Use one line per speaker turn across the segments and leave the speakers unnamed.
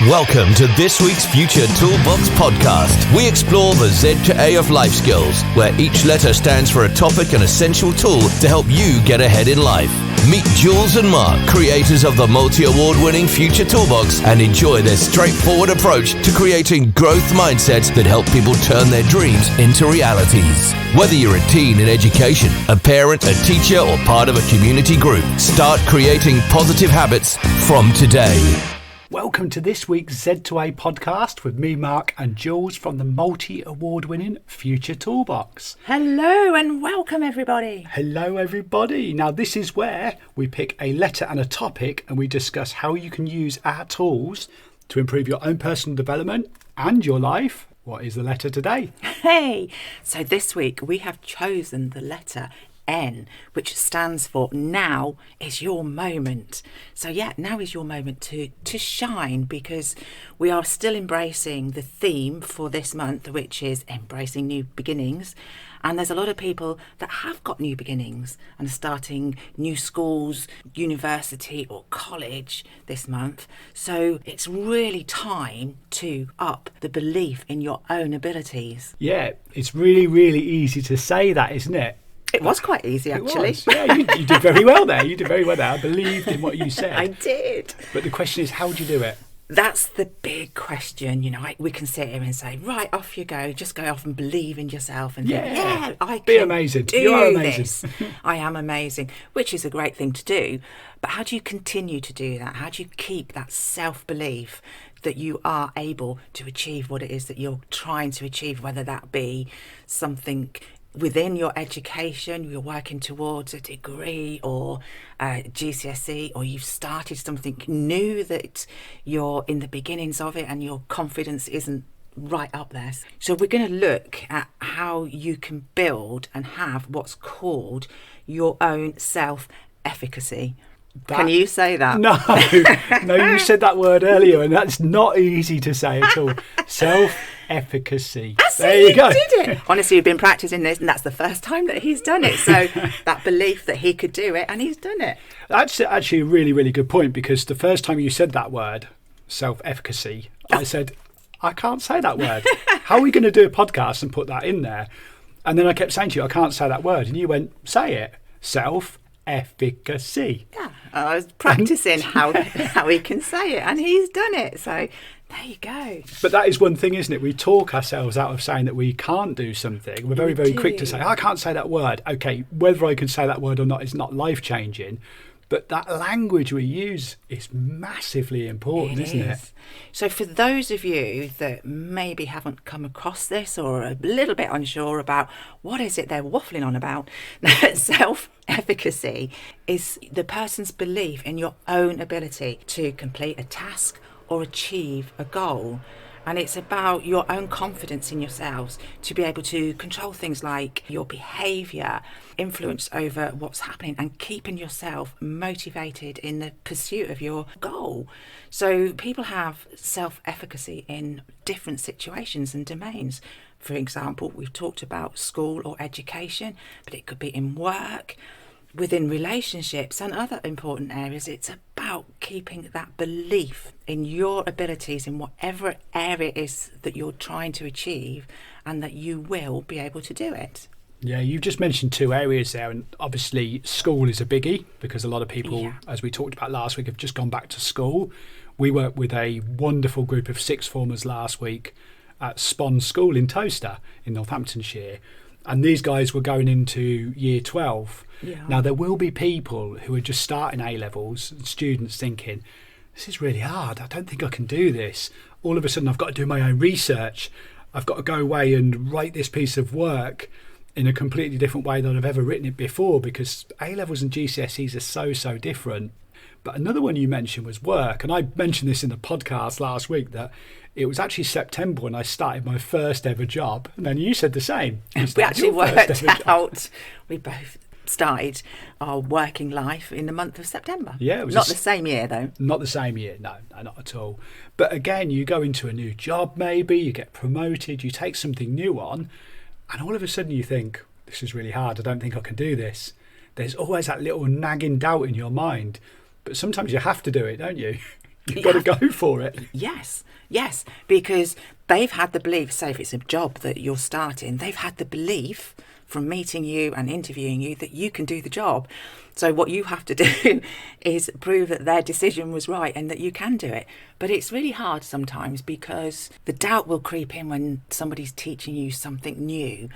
Welcome to this week's Future Toolbox podcast. We explore the Z to A of life skills, where each letter stands for a topic and essential tool to help you get ahead in life. Meet Jules and Mark, creators of the multi-award-winning Future Toolbox, and enjoy their straightforward approach to creating growth mindsets that help people turn their dreams into realities. Whether you're a teen in education, a parent, a teacher, or part of a community group, start creating positive habits from today.
Welcome to this week's Z2A podcast with me, Mark, and Jules from the multi-award-winning Future Toolbox.
Hello and welcome, everybody.
Hello, everybody. Now, this is where we pick a letter and a topic and we discuss how you can use our tools to improve your own personal development and your life. What is the letter today?
Hey, so this week we have chosen the letter N, which stands for now is your moment. So yeah, now is your moment to shine, because we are still embracing the theme for this month, which is embracing new beginnings. And there's a lot of people that have got new beginnings and are starting new schools, university or college this month. So it's really time to up the belief in your own abilities.
Yeah, it's really, really easy to say that, isn't it?
It was quite easy, actually.
It was. Yeah, you did very well there. You did very well there. I believed in what you said.
I did.
But the question is, how do you do it?
That's the big question. You know, we can sit here and say, right, off you go. Just go off and believe in yourself and think, yeah, I can
be amazing. You are amazing.
This. I am amazing, which is a great thing to do. But how do you continue to do that? How do you keep that self-belief that you are able to achieve what it is that you're trying to achieve, whether that be something within your education, you're working towards a degree or GCSE, or you've started something new that you're in the beginnings of it and your confidence isn't right up there. So we're going to look at how you can build and have what's called your own self-efficacy. Can you say that?
No, you said that word earlier, and that's not easy to say at all. Self-efficacy.
There you go. Did it. Honestly, we've been practicing this, and that's the first time that he's done it. So that belief that he could do it, and he's done it.
That's actually a really, really good point, because the first time you said that word, self-efficacy, I said, I can't say that word. How are we going to do a podcast and put that in there? And then I kept saying to you, I can't say that word. And you went, say it. Self-efficacy.
Yeah, I was practicing how he can say it, and he's done it. So there you go.
But that is one thing, isn't it? We talk ourselves out of saying that we can't do something. We're very, very quick to say, I can't say that word. Okay, whether I can say that word or not is not life-changing. But that language we use is massively important, isn't it?
So for those of you that maybe haven't come across this or are a little bit unsure about what is it they're waffling on about, self-efficacy is the person's belief in your own ability to complete a task or achieve a goal. And it's about your own confidence in yourselves to be able to control things like your behaviour, influence over what's happening, and keeping yourself motivated in the pursuit of your goal. So people have self-efficacy in different situations and domains. For example, we've talked about school or education, but it could be in work, within relationships and other important areas. It's about keeping that belief in your abilities in whatever area it is that you're trying to achieve, and that you will be able to do it.
Yeah, you've just mentioned two areas there, and obviously school is a biggie, because a lot of people, as we talked about last week, have just gone back to school. We worked with a wonderful group of sixth formers last week at Spon School in Towcester in Northamptonshire. And these guys were going into year 12. Yeah. Now, there will be people who are just starting A-levels, and students thinking, this is really hard. I don't think I can do this. All of a sudden, I've got to do my own research. I've got to go away and write this piece of work in a completely different way than I've ever written it before, because A-levels and GCSEs are so different. But another one you mentioned was work. And I mentioned this in the podcast last week, that it was actually September when I started my first ever job. And then you said the same.
We actually worked out, we both started our working life in the month of September.
Yeah, it was
not the same year though.
Not the same year, no, not at all. But again, you go into a new job maybe, you get promoted, you take something new on, and all of a sudden you think, this is really hard, I don't think I can do this. There's always that little nagging doubt in your mind. But sometimes you have to do it, don't you? You've got to go for it.
Yes, because they've had the belief, say if it's a job that you're starting, they've had the belief from meeting you and interviewing you that you can do the job. So what you have to do is prove that their decision was right and that you can do it. But it's really hard sometimes because the doubt will creep in when somebody's teaching you something new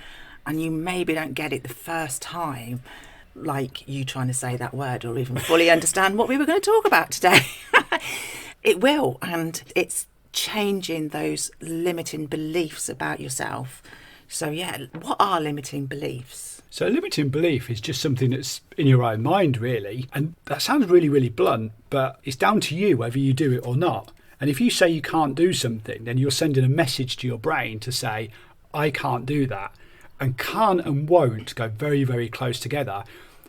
and you maybe don't get it the first time, like you trying to say that word or even fully understand what we were going to talk about today. It will, and it's changing those limiting beliefs about yourself. So yeah, what are limiting beliefs?
So a limiting belief is just something that's in your own mind, really. And that sounds really, really blunt, but it's down to you whether you do it or not. And if you say you can't do something, then you're sending a message to your brain to say, I can't do that. And can't and won't go very, very close together.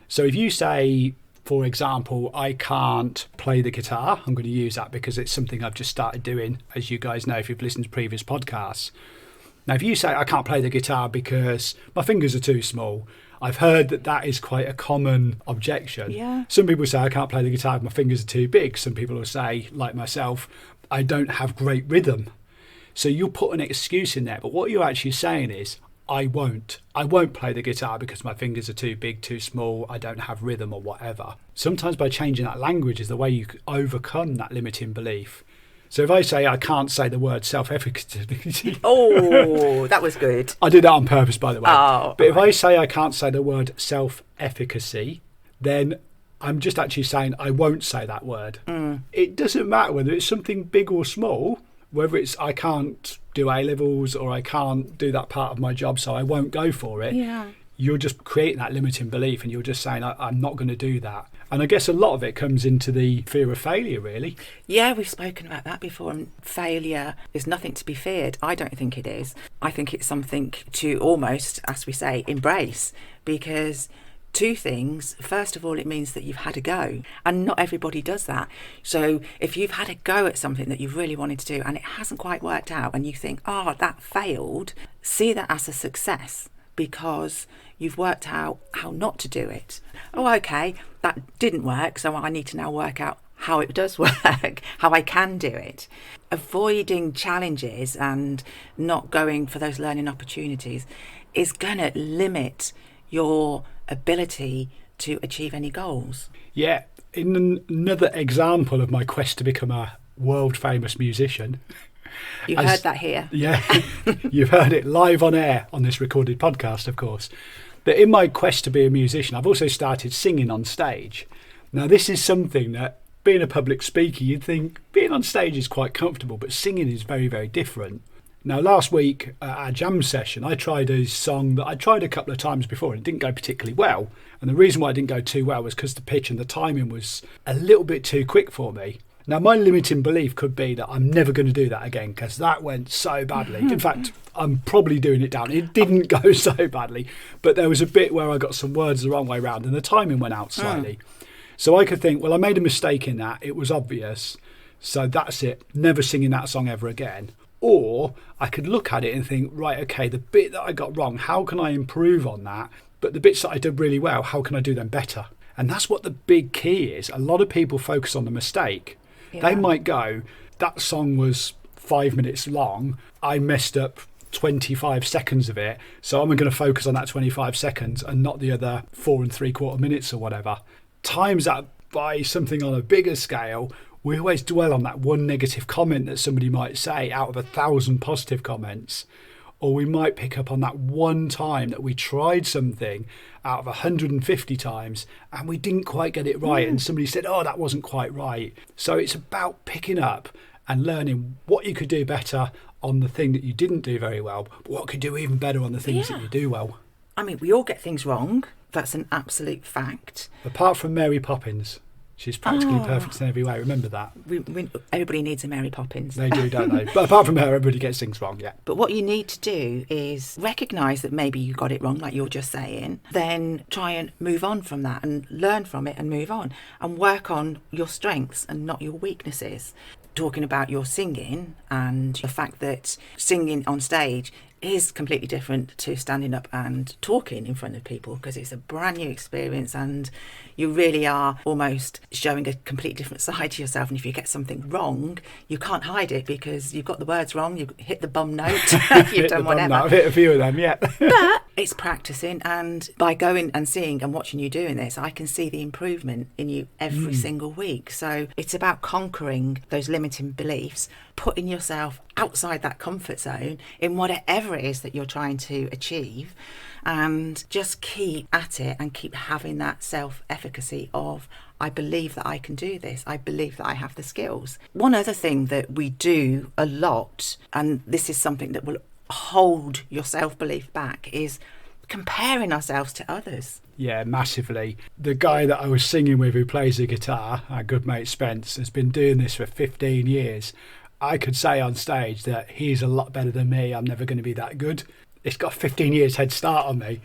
So if you say, for example, I can't play the guitar, I'm going to use that because it's something I've just started doing, as you guys know if you've listened to previous podcasts. Now, if you say I can't play the guitar because my fingers are too small, I've heard that is quite a common objection.
Yeah.
Some people say I can't play the guitar if my fingers are too big. Some people will say, like myself, I don't have great rhythm. So you'll put an excuse in there. But what you're actually saying is, I won't play the guitar because my fingers are too big, too small, I don't have rhythm or whatever. Sometimes by changing that language is the way you overcome that limiting belief. So if I say I can't say the word self-efficacy...
Oh, that was good.
I did that on purpose, by the way.
Oh,
but if I say I can't say the word self-efficacy, then I'm just actually saying I won't say that word. It doesn't matter whether it's something big or small, whether it's I can't do A-levels or I can't do that part of my job, so I won't go for it.
Yeah.
You're just creating that limiting belief and you're just saying, I'm not going to do that. And I guess a lot of it comes into the fear of failure, really.
Yeah, we've spoken about that before. And failure is nothing to be feared. I don't think it is. I think it's something to almost, as we say, embrace. Because two things. First of all, it means that you've had a go. And not everybody does that. So if you've had a go at something that you've really wanted to do and it hasn't quite worked out and you think, oh, that failed, see that as a success. Because you've worked out how not to do it. Oh, okay, that didn't work, so I need to now work out how it does work, how I can do it. Avoiding challenges and not going for those learning opportunities is going to limit your ability to achieve any goals.
Yeah, in another example of my quest to become a world-famous musician...
You heard that here.
Yeah, you've heard it live on air on this recorded podcast, of course. But in my quest to be a musician, I've also started singing on stage. Now, this is something that, being a public speaker, you'd think being on stage is quite comfortable, but singing is very, very different. Now, last week at our jam session, I tried a song that I tried a couple of times before and it didn't go particularly well. And the reason why it didn't go too well was because the pitch and the timing was a little bit too quick for me. Now, my limiting belief could be that I'm never going to do that again because that went so badly. In fact, I'm probably doing it down. It didn't go so badly, but there was a bit where I got some words the wrong way round and the timing went out slightly. So I could think, well, I made a mistake in that. It was obvious. So that's it. Never singing that song ever again. Or I could look at it and think, right, okay, the bit that I got wrong, how can I improve on that? But the bits that I did really well, how can I do them better? And that's what the big key is. A lot of people focus on the mistake. Yeah. They might go, that song was 5 minutes long. I messed up 25 seconds of it. So I'm going to focus on that 25 seconds and not the other 4 3/4 minutes or whatever. Times that by something on a bigger scale, we always dwell on that one negative comment that somebody might say out of 1,000 positive comments. Or we might pick up on that one time that we tried something out of 150 times and we didn't quite get it right. And somebody said, oh, that wasn't quite right. So it's about picking up and learning what you could do better on the thing that you didn't do very well, but what could do even better on the things that you do well.
I mean, we all get things wrong. That's an absolute fact.
Apart from Mary Poppins. She's practically perfect in every way. Remember that.
Everybody needs a Mary Poppins.
They do, don't they? But apart from her, everybody gets things wrong, yeah.
But what you need to do is recognise that maybe you got it wrong, like you're just saying. Then try and move on from that and learn from it and move on. And work on your strengths and not your weaknesses. Talking about your singing and the fact that singing on stage is completely different to standing up and talking in front of people, because it's a brand new experience and you really are almost showing a completely different side to yourself. And if you get something wrong, you can't hide it because you've got the words wrong, you've hit the bum note, you've done whatever.
I've hit a few of them, yeah.
But it's practicing, and by going and seeing and watching you doing this, I can see the improvement in you every single week. So it's about conquering those limiting beliefs, putting yourself outside that comfort zone in whatever it is that you're trying to achieve, and just keep at it and keep having that self-efficacy of, I believe that I can do this. I believe that I have the skills. One other thing that we do a lot, and this is something that will hold your self-belief back, is comparing ourselves to others.
Yeah, massively. The guy that I was singing with who plays the guitar, our good mate Spence, has been doing this for 15 years. I could say on stage that he's a lot better than me. I'm never going to be that good. It's got 15 years head start on me.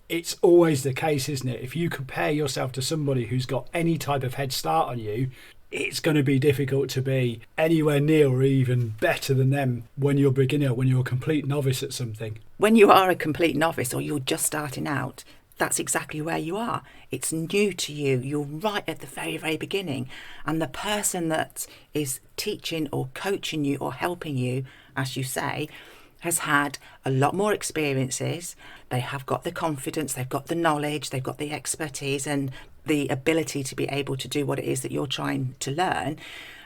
It's always the case, isn't it? If you compare yourself to somebody who's got any type of head start on you, it's going to be difficult to be anywhere near or even better than them when you're a beginner, when you're a complete novice at something.
When you are a complete novice or you're just starting out, that's exactly where you are. It's new to you. You're right at the very, very beginning. And the person that is teaching or coaching you or helping you, as you say, has had a lot more experiences. They have got the confidence, they've got the knowledge, they've got the expertise and the ability to be able to do what it is that you're trying to learn.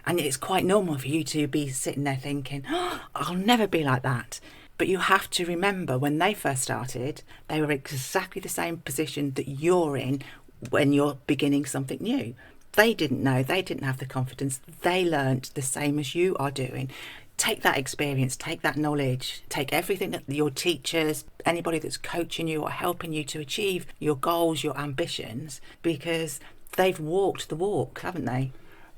And it's quite normal for you to be sitting there thinking, oh, I'll never be like that. But you have to remember, when they first started, they were exactly the same position that you're in when you're beginning something new. They didn't know, they didn't have the confidence, they learnt the same as you are doing. Take that experience, take that knowledge, take everything that your teachers, anybody that's coaching you or helping you to achieve your goals, your ambitions, because they've walked the walk, haven't they?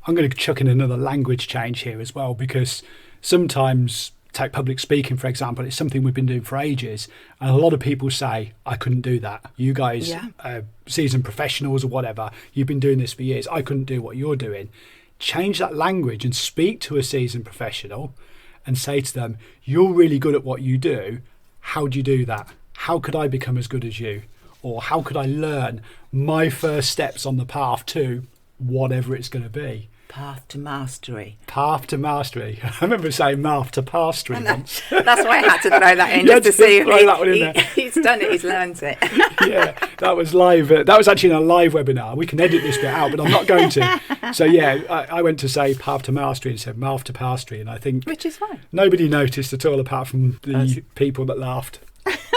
I'm going to chuck in another language change here as well, because sometimes, take public speaking, for example, it's something we've been doing for ages. And a lot of people say, I couldn't do that. You guys, seasoned professionals or whatever, you've been doing this for years. I couldn't do what you're doing. Change that language and speak to a seasoned professional and say to them, you're really good at what you do. How do you do that? How could I become as good as you? Or how could I learn my first steps on the path to whatever it's going to be?
Path to mastery.
Path to mastery. I remember saying math to pastry once.
That's why I had to throw that in, just to see if he's done it, he's learned it.
Yeah, that was live. That was actually in a live webinar. We can edit this bit out, but I'm not going to. So yeah, I went to say path to mastery and said math to pastry, and I think
which is fine.
Nobody noticed at all, apart from the people that laughed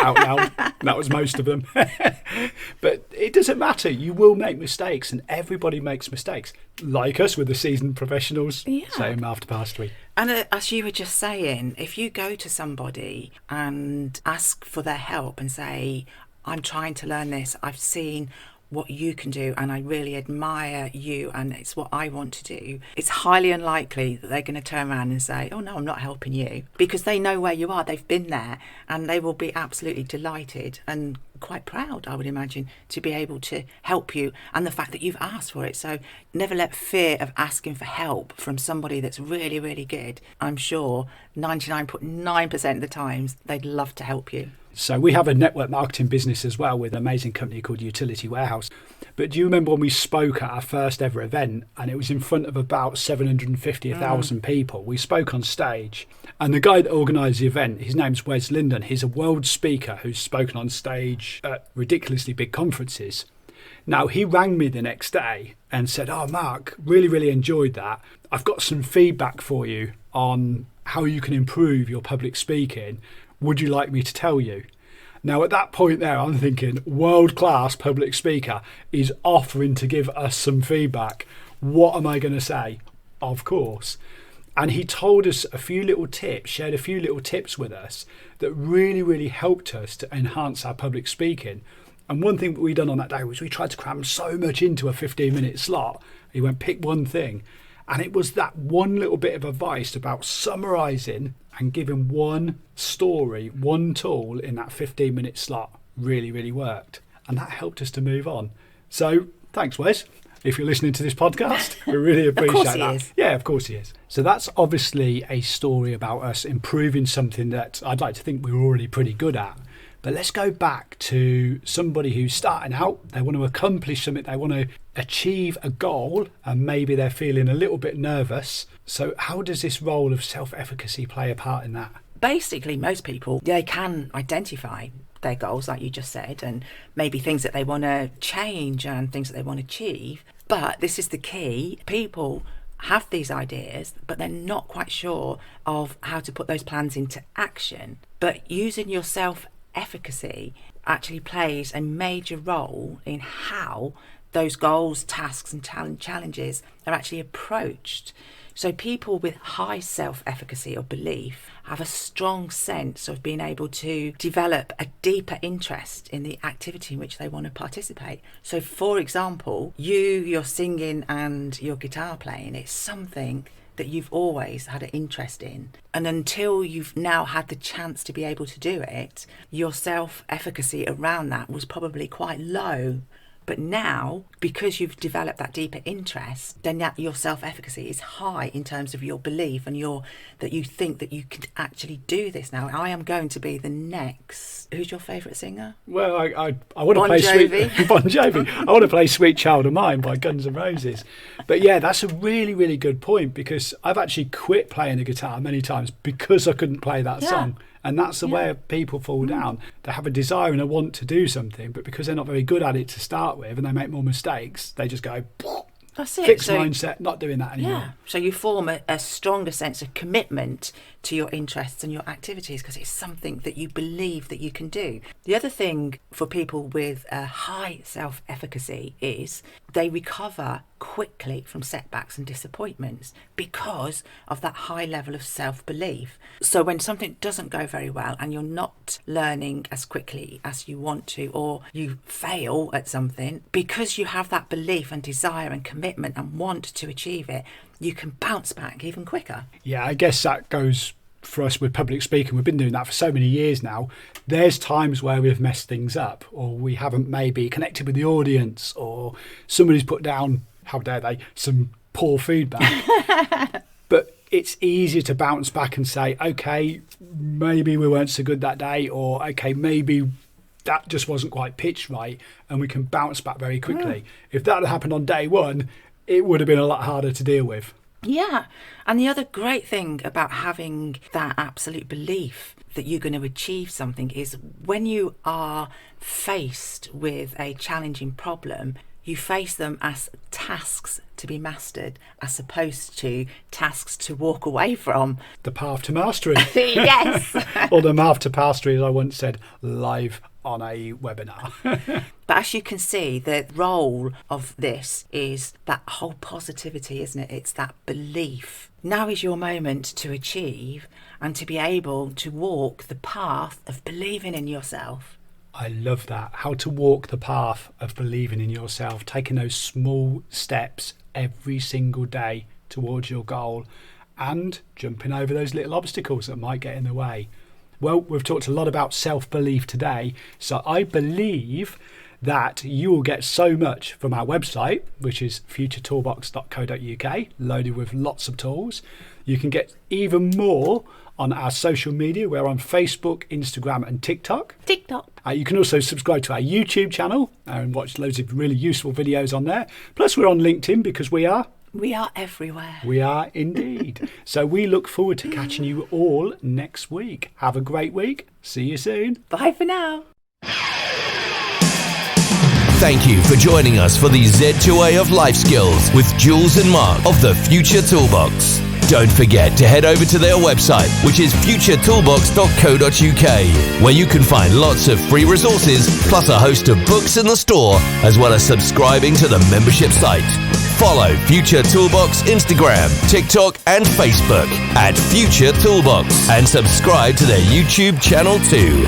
out loud. That was most of them. But it doesn't matter. You will make mistakes, and everybody makes mistakes. Like us with the seasoned professionals, saying math to pastry.
And as you were just saying, if you go to somebody and ask for their help and say, I'm trying to learn this, I've seen what you can do and I really admire you and it's what I want to do, it's highly unlikely that they're going to turn around and say, oh no, I'm not helping you, because they know where you are, they've been there, and they will be absolutely delighted and quite proud, I would imagine, to be able to help you, and the fact that you've asked for it. So never let fear of asking for help from somebody that's really, really good. I'm sure 99.9% of the times they'd love to help you.
So we have a network marketing business as well with an amazing company called Utility Warehouse. But do you remember when we spoke at our first ever event, and it was in front of about 750, 1,000 people? We spoke on stage, and the guy that organised the event, his name's Wes Linden. He's a world speaker who's spoken on stage at ridiculously big conferences. Now, he rang me the next day and said, oh, Mark, really, really enjoyed that. I've got some feedback for you on how you can improve your public speaking. Would you like me to tell you? Now, at that point there, I'm thinking, world-class public speaker is offering to give us some feedback. What am I going to say? Of course. And he told us a few little tips, shared a few little tips with us that really, really helped us to enhance our public speaking. And one thing that we done on that day was we tried to cram so much into a 15-minute slot. He went, pick one thing. And it was that one little bit of advice about summarising and giving one story, one tool in that 15-minute slot really, really worked. And that helped us to move on. So thanks, Wes. if you're listening to this podcast. We really appreciate that.
Of course he is.
Yeah, of course he is. So that's obviously a story about us improving something that I'd like to think we're already pretty good at. But let's go back to somebody who's starting out. They want to accomplish something. They want to achieve a goal, and maybe they're feeling a little bit nervous. So how does this role of self-efficacy play a part in that?
Basically, most people, they can identify their goals, like you just said, and maybe things that they want to change and things that they want to achieve. But this is the key. People have these ideas, but they're not quite sure of how to put those plans into action. But using your self-efficacy actually plays a major role in how those goals, tasks and challenges are actually approached. So people with high self-efficacy or belief have a strong sense of being able to develop a deeper interest in the activity in which they want to participate. So for example, your singing and your guitar playing, it's something that you've always had an interest in. And until you've now had the chance to be able to do it, your self-efficacy around that was probably quite low. But now, because you've developed that deeper interest, then your self-efficacy is high in terms of your belief and that you think that you can actually do this now. I am going to be the next. Who's your favourite singer?
Well, I want to play Bon Jovi. I want to play Sweet Child of Mine by Guns N' Roses. But yeah, that's a really, really good point, because I've actually quit playing the guitar many times because I couldn't play that song. And that's the way people fall down. They have a desire and a want to do something, but because they're not very good at it to start with and they make more mistakes, they just go,
that's it.
Fixed mindset, not doing that anymore.
Yeah. So you form a stronger sense of commitment to your interests and your activities because it's something that you believe that you can do. The other thing for people with a high self-efficacy is they recover quickly from setbacks and disappointments because of that high level of self-belief. So when something doesn't go very well and you're not learning as quickly as you want to, or you fail at something, because you have that belief and desire and commitment and want to achieve it, you can bounce back even quicker.
Yeah, I guess that goes for us with public speaking. We've been doing that for so many years now. There's times where we've messed things up, or we haven't maybe connected with the audience, or somebody's put down, how dare they, some poor feedback. But it's easier to bounce back and say, okay, maybe we weren't so good that day, or okay, maybe that just wasn't quite pitched right, and we can bounce back very quickly. If that had happened on day one, it would have been a lot harder to deal with.
Yeah. And the other great thing about having that absolute belief that you're going to achieve something is when you are faced with a challenging problem, you face them as tasks to be mastered as opposed to tasks to walk away from.
The path to mastery.
Yes.
Or the path to mastery, as I once said, live on a webinar.
But as you can see, the role of this is that whole positivity, isn't it? It's that belief. Now is your moment to achieve and to be able to walk the path of believing in yourself.
I love that. How to walk the path of believing in yourself, taking those small steps every single day towards your goal and jumping over those little obstacles that might get in the way. Well, we've talked a lot about self-belief today, so I believe that you will get so much from our website, which is futuretoolbox.co.uk, loaded with lots of tools. You can get even more on our social media. We're on Facebook, Instagram and TikTok. You can also subscribe to our YouTube channel and watch loads of really useful videos on there. Plus we're on LinkedIn because we are
everywhere.
We are indeed. So we look forward to catching you all next week. Have a great week. See you soon.
Bye for now.
Thank you for joining us for the Z2A of Life Skills with Jules and Mark of the Future Toolbox. Don't forget to head over to their website, which is futuretoolbox.co.uk, where you can find lots of free resources, plus a host of books in the store, as well as subscribing to the membership site. Follow Future Toolbox Instagram, TikTok and Facebook at Future Toolbox, and subscribe to their YouTube channel too.